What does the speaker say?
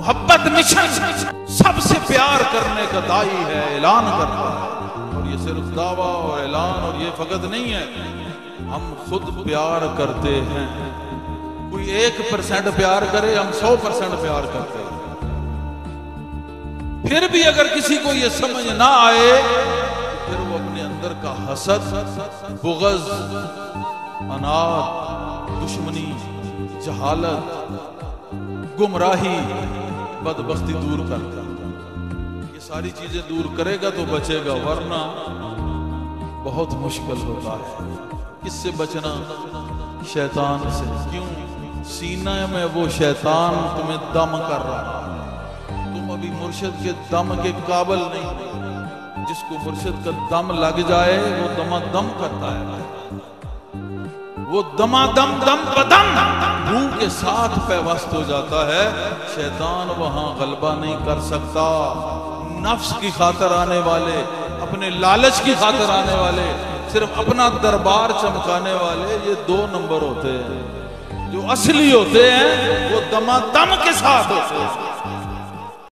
मोहब्बत मिशन सबसे प्यार करने का दाई है, ऐलान करता है। और ये सिर्फ दावा और ऐलान और ये फकत नहीं है, हम खुद प्यार करते हैं। कोई 1% प्यार करे, हम 100% प्यार करते हैं। फिर भी अगर किसी को ये समझ ना आए तो फिर वो अपने अंदर का हसद, बुग़्ज़, अनाद, दुश्मनी, जहालत, गुमराही, बदबख्ती दूर करता। ये सारी चीजें दूर करेगा तो बचेगा, वरना बहुत मुश्किल होता है। किससे बचना? शैतान से। क्यों? सीना में वो शैतान तुम्हें दम कर रहा है। तुम अभी मुर्शिद के दम के काबिल नहीं। जिसको मुर्शिद का दम लग जाए वो दमादम करता है, वो दमादम दम बदम रूह के साथ पैवस्त हो जाता है। शैतान वहां गलबा नहीं कर सकता। नफ्स की खातर आने वाले, अपने लालच की खातर आने वाले, सिर्फ अपना दरबार चमकाने वाले, ये 2 नंबर होते हैं। जो असली होते हैं वो दमादम के साथ होते हैं।